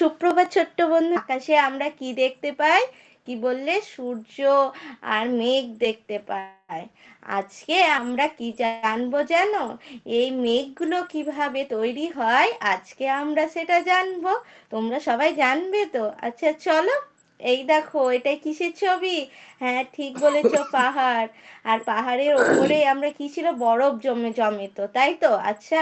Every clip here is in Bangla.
সুপ্রভাত ছোট্ট বন্ধু। আকাশে আমরা কি দেখতে পাই? কি বললে? সূর্য আর মেঘ দেখতে পাই। আজকে আমরা কি জানবো জানো? এই মেঘগুলো কিভাবে তৈরি হয় আজকে আমরা সেটা জানবো। তোমরা সবাই জানবে তো? আচ্ছা চলো। এই দেখো, এটা কিসের ছবি? হ্যাঁ, ঠিক বলেছো, পাহাড়। আর পাহাড়ের ওপরে আমরা কি ছিল, বরফ জমে জমে তো, তাই তো? আচ্ছা,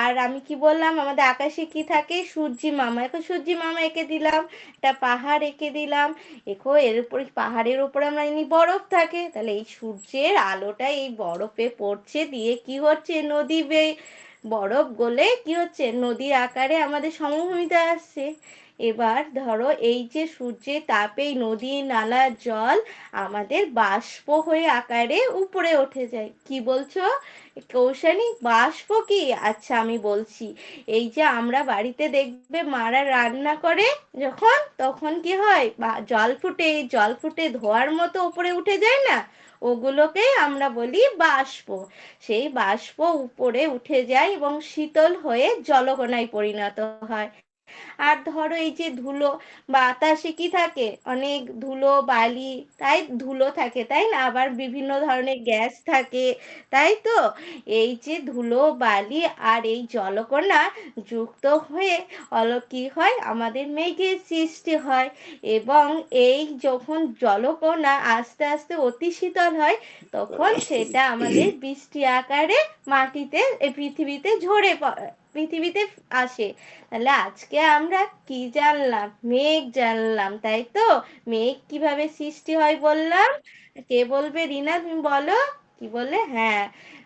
আর আমি কি বললাম, আমাদের আকাশে কি থাকে? সূর্যি মামা। এখন সূর্যি মামা এঁকে দিলাম, একটা পাহাড় এঁকে দিলাম। দেখো, এর উপরে, পাহাড়ের উপরে আমরা এমনি বরফ থাকে, তাহলে এই সূর্যের আলোটা এই বরফে পড়ছে, দিয়ে কি হচ্ছে, নদী বরফ গলে কি হচ্ছে, নদীর আকারে আমাদের সমভূমিতে আসছে। এবার ধরো, এই যে সূর্যের তাপে নদী নালার জল আমাদের বাষ্প হয়ে আকারে উপরে উঠে যায়। কি বলছো কৌশানী? বাষ্প কি? আচ্ছা আমি বলছি। এই যে আমরা বাড়িতে দেখবে মারা রান্না করে যখন, তখন কি হয়, জল ফুটে, এই জল ফুটে ধোয়ার মতো উপরে উঠে যায় না, ওগুলোকে আমরা বলি বাষ্প। সেই বাষ্প উপরে উঠে যায় এবং শীতল হয়ে জলকণায় পরিণত হয়। আর ধরো, এই যে ধুলো, বাতাসে কি থাকে, অনেক ধুলো বালি, তাই ধুলো থাকে তাই না, আবার বিভিন্ন ধরনের গ্যাস থাকে, তাই তো? এই যে ধুলো বালি আর এই জলকণা যুক্ত হয়ে কি হয়, আমাদের মেঘের সৃষ্টি হয়। এবং এই যখন জলকণা আস্তে আস্তে অতি শীতল হয়, তখন সেটা আমাদের বৃষ্টি আকারে মাটিতে, এই পৃথিবীতে ঝরে পৃথিবীতে আসে। তাহলে আজকে আমরা কি জানলাম? মেঘ জানলাম, তাই তো? মেঘ কিভাবে সৃষ্টি হয় বললাম। কে বলবে? রিনা, তুমি বলো। কি বললে? হ্যাঁ,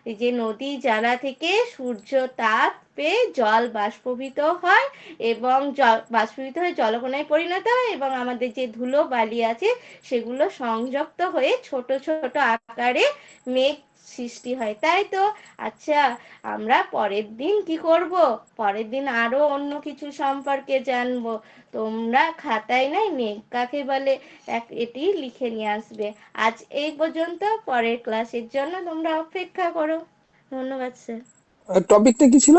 এই যে নদী জ্বালা থেকে সূর্য তাপ পেয়ে জল বাষ্পীভূত হয়, এবং জল বাষ্পীভূত হয়ে জলকণায় পরিণত হয়, এবং আমাদের যে ধুলো বালি আছে সেগুলো সংযুক্ত হয়ে ছোট ছোট আকারে মেঘ সৃষ্টি হয়, তাই তো? আচ্ছা, আমরা পরের দিন কি করব? পরের দিন আরো অন্য কিছু সম্পর্কে জানবো। তোমরা খাতায় নাই মেঘ কাকে বলে এটি লিখে নিয়ে আসবে। আজ এই পর্যন্ত, পরের ক্লাসের জন্য তোমরা অপেক্ষা করো। ধন্যবাদ স্যার। টপিকটা কি ছিল?